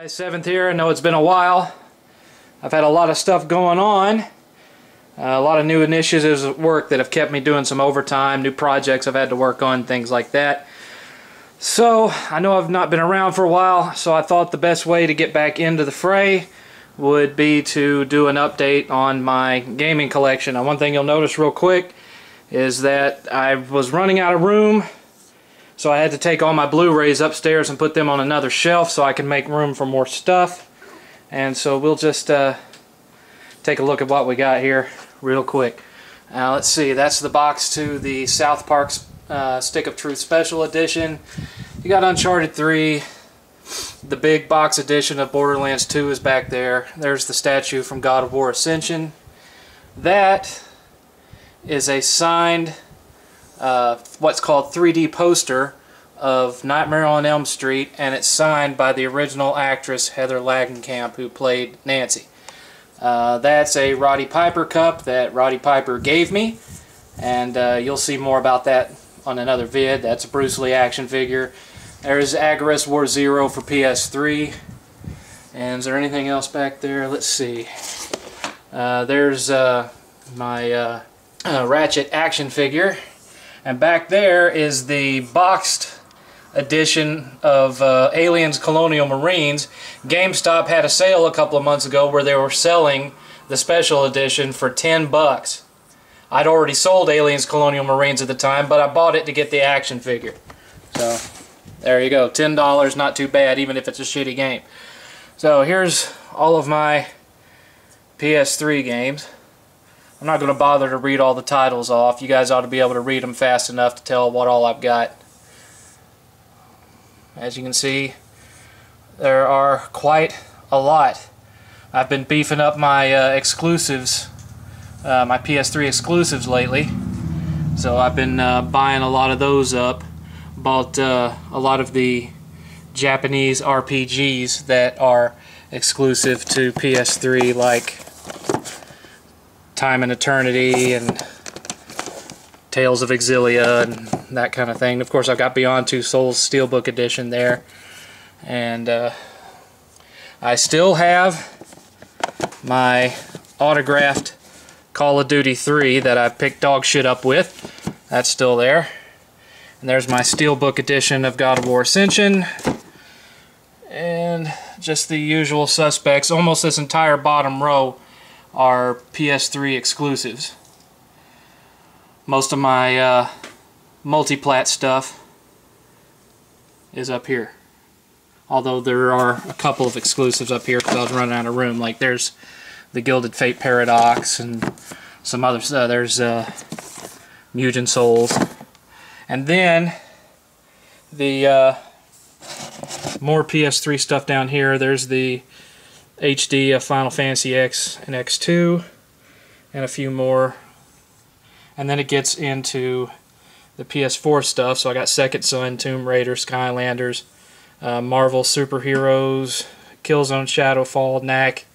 7th here. I know it's been a while. I've had a lot of stuff going on. A lot of new initiatives at work that have kept me doing some overtime, new projects I've had to work on, things like that. So, I know I've not been around for a while, so I thought the best way to get back into the fray would be to do an update on my gaming collection. Now, one thing you'll notice real quick is that I was running out of room, so I had to take all my Blu-rays upstairs and put them on another shelf so I can make room for more stuff. And so we'll just take a look at what we got here real quick. Now let's see, that's the box to the South Park Stick of Truth Special Edition. You got Uncharted 3. The big box edition of Borderlands 2 is back there. There's the statue from God of War Ascension. That is a signed what's called 3D poster of Nightmare on Elm Street, and it's signed by the original actress Heather Langenkamp, who played Nancy. That's a Roddy Piper cup that Roddy Piper gave me, and you'll see more about that on another vid. That's a Bruce Lee action figure. There's Agarest War Zero for PS3. And is there anything else back there? Let's see. There's my Ratchet action figure. And back there is the boxed edition of Aliens Colonial Marines. GameStop had a sale a couple of months ago where they were selling the special edition for $10. I'd already sold Aliens Colonial Marines at the time, but I bought it to get the action figure. So, there you go. $10, not too bad, even if it's a shitty game. So, here's all of my PS3 games. I'm not going to bother to read all the titles off. You guys ought to be able to read them fast enough to tell what all I've got. As you can see, there are quite a lot. I've been beefing up my exclusives, my PS3 exclusives lately. So I've been buying a lot of those up. Bought a lot of the Japanese RPGs that are exclusive to PS3, like Time and Eternity and Tales of Exilia and that kind of thing. Of course, I've got Beyond Two Souls Steelbook Edition there. And I still have my autographed Call of Duty 3 that I picked dog shit up with. That's still there. And there's my Steelbook Edition of God of War Ascension. And just the usual suspects. Almost this entire bottom row are PS3 exclusives. Most of my multi-plat stuff is up here. Although there are a couple of exclusives up here because I was running out of room. Like there's the Gilded Fate Paradox and some other stuff. There's Mugen Souls. And then the more PS3 stuff down here. There's the HD of Final Fantasy X and X2 and a few more. And then it gets into the PS4 stuff. So I got Second Son, Tomb Raider, Skylanders, Marvel Superheroes, Killzone Shadowfall, Knack,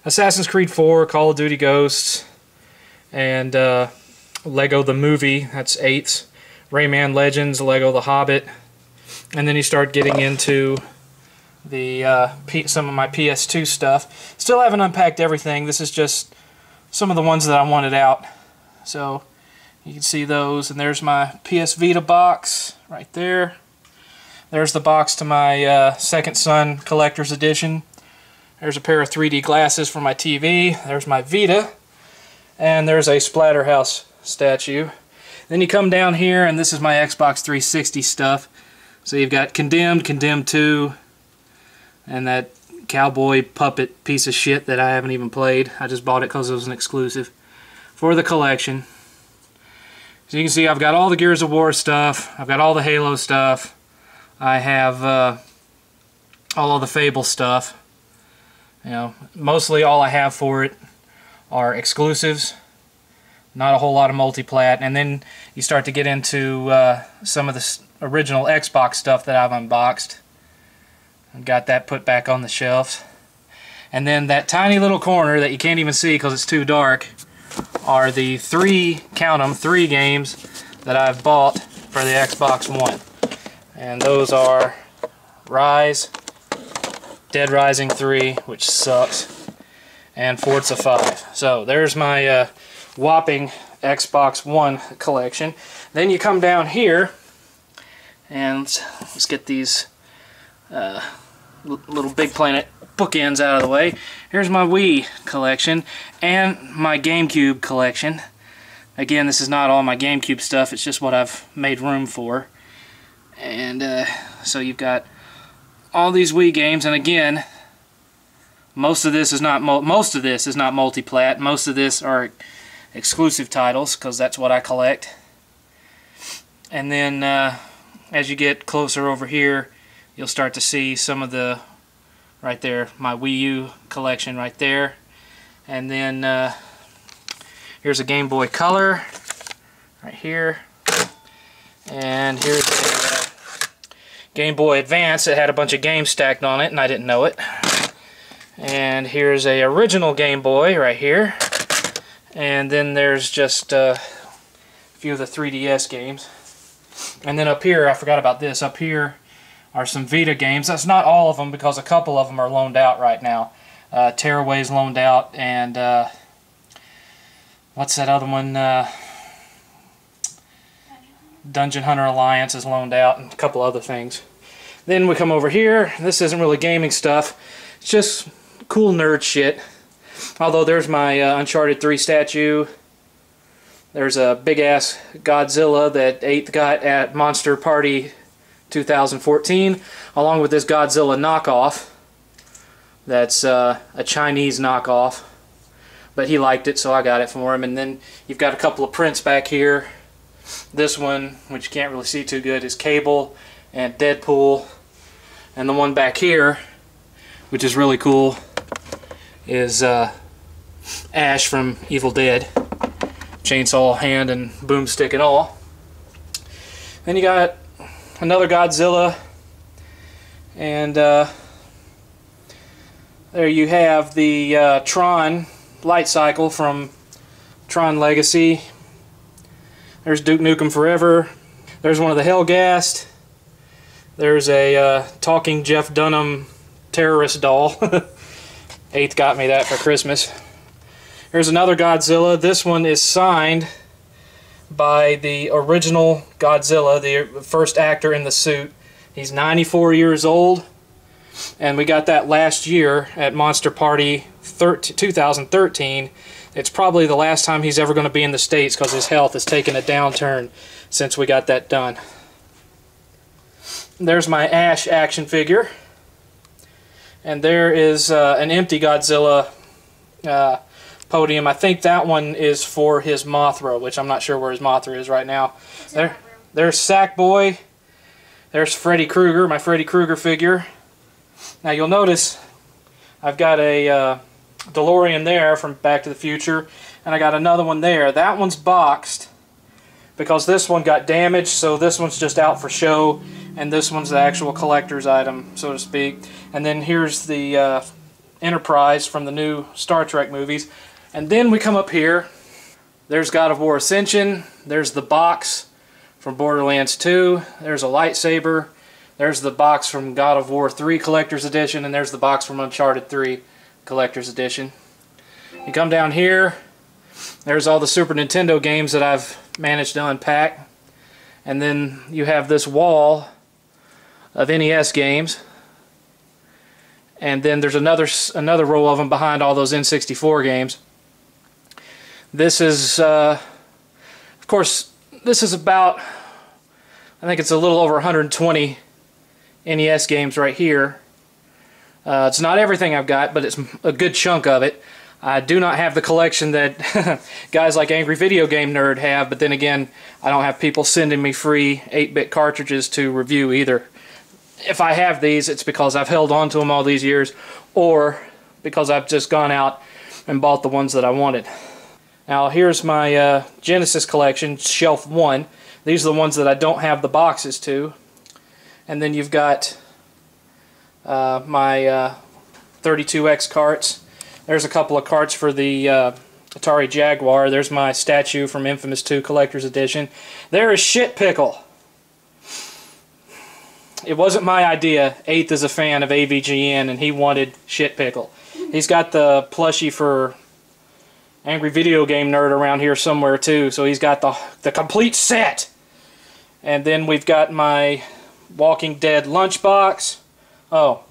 Assassin's Creed 4, Call of Duty Ghosts, and Lego the Movie, that's 8s, Rayman Legends, Lego the Hobbit. And then you start getting into the some of my PS2 stuff. Still haven't unpacked everything. This is just some of the ones that I wanted out. So you can see those. And there's my PS Vita box right there. There's the box to my Second Son Collector's Edition. There's a pair of 3D glasses for my TV. There's my Vita. And there's a Splatterhouse statue. Then you come down here, and this is my Xbox 360 stuff. So you've got Condemned, Condemned 2, and that cowboy puppet piece of shit that I haven't even played. I just bought it because it was an exclusive for the collection. So you can see I've got all the Gears of War stuff. I've got all the Halo stuff. I have all of the Fable stuff. You know, mostly all I have for it are exclusives. Not a whole lot of multi-plat. And then you start to get into some of the original Xbox stuff that I've unboxed. And got that put back on the shelves. And then that tiny little corner that you can't even see because it's too dark are the count them, 3 games that I've bought for the Xbox One. And those are Rise, Dead Rising 3, which sucks, and Forza 5. So there's my whopping Xbox One collection. Then you come down here, and let's get these little Big Planet bookends out of the way. Here's my Wii collection and my GameCube collection. Again, this is not all my GameCube stuff, it's just what I've made room for. And so you've got all these Wii games, and again, most of this is not multi-plat. Most of this are exclusive titles, because that's what I collect. And then as you get closer over here, you'll start to see some of the, right there, my Wii U collection right there. And then here's a Game Boy Color right here. And here's a Game Boy Advance that had a bunch of games stacked on it, and I didn't know it. And here's a original Game Boy right here. And then there's just a few of the 3DS games. And then up here, I forgot about this, up here are some Vita games. That's not all of them, because a couple of them are loaned out right now. Tearaway's loaned out, and what's that other one? Dungeon Hunter Alliance is loaned out, and a couple other things. Then we come over here. This isn't really gaming stuff. It's just cool nerd shit. Although there's my Uncharted 3 statue. There's a big-ass Godzilla that 8th got at Monster Party 2014, along with this Godzilla knockoff. That's a Chinese knockoff. But he liked it, so I got it for him. And then you've got a couple of prints back here. This one, which you can't really see too good, is Cable and Deadpool. And the one back here, which is really cool, is Ash from Evil Dead. Chainsaw hand and boomstick and all. Then you got another Godzilla. And there you have the Tron light cycle from Tron Legacy. There's Duke Nukem Forever. There's one of the Hellgast. There's a talking Jeff Dunham terrorist doll. 8th got me that for Christmas. Here's another Godzilla. This one is signed by the original Godzilla, the first actor in the suit. He's 94 years old, and we got that last year at Monster Party 2013. It's probably the last time he's ever going to be in the States, because his health has taken a downturn since we got that done. There's my Ash action figure. And there is an empty Godzilla podium. I think that one is for his Mothra, which I'm not sure where his Mothra is right now. There's Sackboy. There's Freddy Krueger, my Freddy Krueger figure. Now you'll notice I've got a DeLorean there from Back to the Future, and I got another one there. That one's boxed because this one got damaged, so this one's just out for show, and this one's the actual collector's item, so to speak. And then here's the Enterprise from the new Star Trek movies. And then we come up here. There's God of War Ascension. There's the box from Borderlands 2. There's a lightsaber. There's the box from God of War 3 Collector's Edition, and there's the box from Uncharted 3 Collector's Edition. You come down here, there's all the Super Nintendo games that I've managed to unpack. And then you have this wall of NES games. And then there's another row of them behind all those N64 games. This is, of course, this is about, I think it's a little over 120 NES games right here. It's not everything I've got, but it's a good chunk of it. I do not have the collection that guys like Angry Video Game Nerd have, but then again, I don't have people sending me free 8-bit cartridges to review either. If I have these, it's because I've held on to them all these years, or because I've just gone out and bought the ones that I wanted. Now here's my Genesis collection, Shelf 1. These are the ones that I don't have the boxes to. And then you've got my 32X carts. There's a couple of carts for the Atari Jaguar. There's my statue from Infamous 2 Collector's Edition. There is Shit Pickle. it wasn't my idea. 8th is a fan of AVGN, and he wanted Shit Pickle. He's got the plushie for Angry Video Game Nerd around here somewhere too, so he's got the complete set. And then we've got my Walking Dead lunchbox. Oh.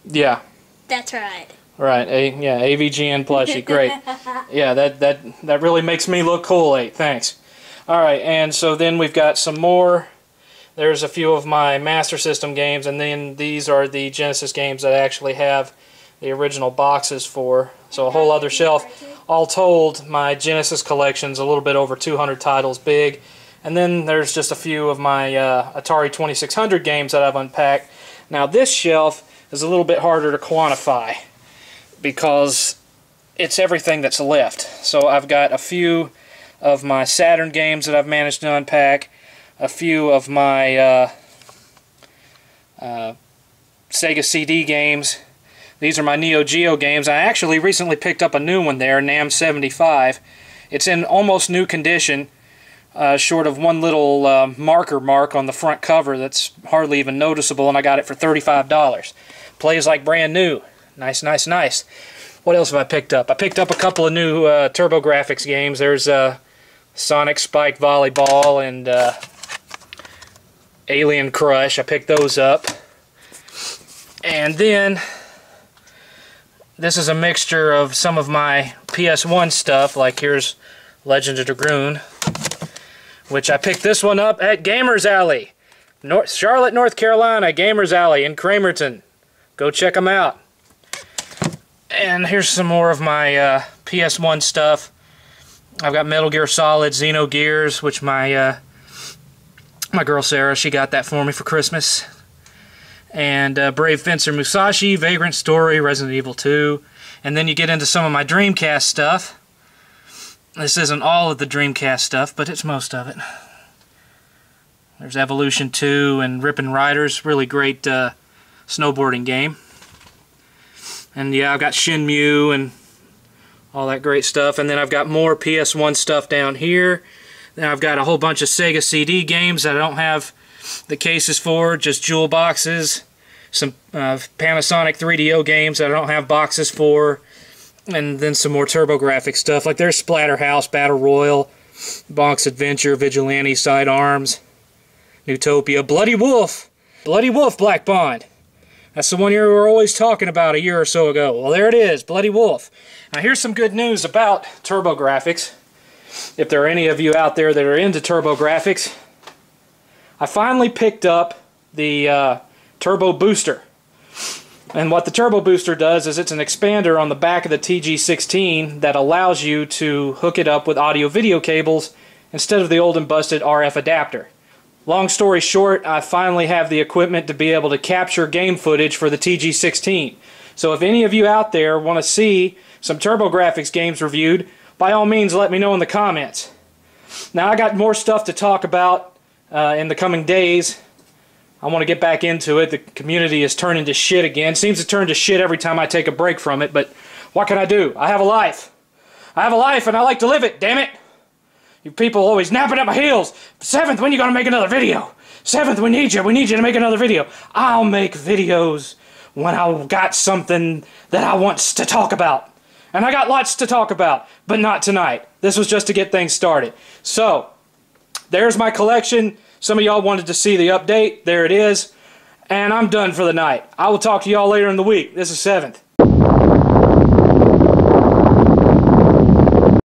Yeah. That's right. Right, yeah, AVGN plushie, great. Yeah, that really makes me look cool, 8, thanks. Alright, and so then we've got some more. There's a few of my Master System games, and then these are the Genesis games that I actually have the original boxes for. So a whole other shelf. All told, my Genesis collection's a little bit over 200 titles big. And then there's just a few of my Atari 2600 games that I've unpacked. Now this shelf is a little bit harder to quantify, because it's everything that's left. So I've got a few of my Saturn games that I've managed to unpack, a few of my Sega CD games. These are my Neo-Geo games. I actually recently picked up a new one there, NAM 75. It's in almost new condition, short of one little marker mark on the front cover that's hardly even noticeable, and I got it for $35. Plays like brand new. Nice, nice, nice. What else have I picked up? I picked up a couple of new TurboGrafx games. There's Sonic Spike Volleyball and Alien Crush. I picked those up. And then this is a mixture of some of my PS1 stuff, like here's Legend of Dragoon, which I picked this one up at Gamers Alley, Charlotte, North Carolina, Gamers Alley in Cramerton. Go check them out. And here's some more of my PS1 stuff. I've got Metal Gear Solid, Xenogears, which my girl Sarah, she got that for me for Christmas. And Brave Fencer Musashi, Vagrant Story, Resident Evil 2. And then you get into some of my Dreamcast stuff. This isn't all of the Dreamcast stuff, but it's most of it. There's Evolution 2 and Rippin' Riders, really great snowboarding game. And yeah, I've got Shenmue and all that great stuff. And then I've got more PS1 stuff down here. Then I've got a whole bunch of Sega CD games that I don't have the cases for, just jewel boxes. Some Panasonic 3DO games that I don't have boxes for. And then some more TurboGrafx stuff. Like there's Splatterhouse, Battle Royale, Bonk's Adventure, Vigilante, Sidearms, Newtopia, Bloody Wolf! Bloody Wolf Black Bond! That's the one you were always talking about a year or so ago. Well, there it is, Bloody Wolf. Now here's some good news about TurboGrafx. If there are any of you out there that are into TurboGrafx, I finally picked up the Turbo Booster. And what the Turbo Booster does is it's an expander on the back of the TG16 that allows you to hook it up with audio-video cables instead of the old and busted RF adapter. Long story short, I finally have the equipment to be able to capture game footage for the TG16. So if any of you out there want to see some TurboGrafx games reviewed, by all means let me know in the comments. Now I got more stuff to talk about in the coming days. I want to get back into it. The community is turning to shit again. Seems to turn to shit every time I take a break from it, but what can I do? I have a life. I have a life and I like to live it, damn it! You people always napping at my heels. 7th, when you gonna make another video? 7th, we need you to make another video. I'll make videos when I got something that I want to talk about. And I got lots to talk about, but not tonight. This was just to get things started. So, there's my collection. Some of y'all wanted to see the update. There it is. And I'm done for the night. I will talk to y'all later in the week. This is 7th.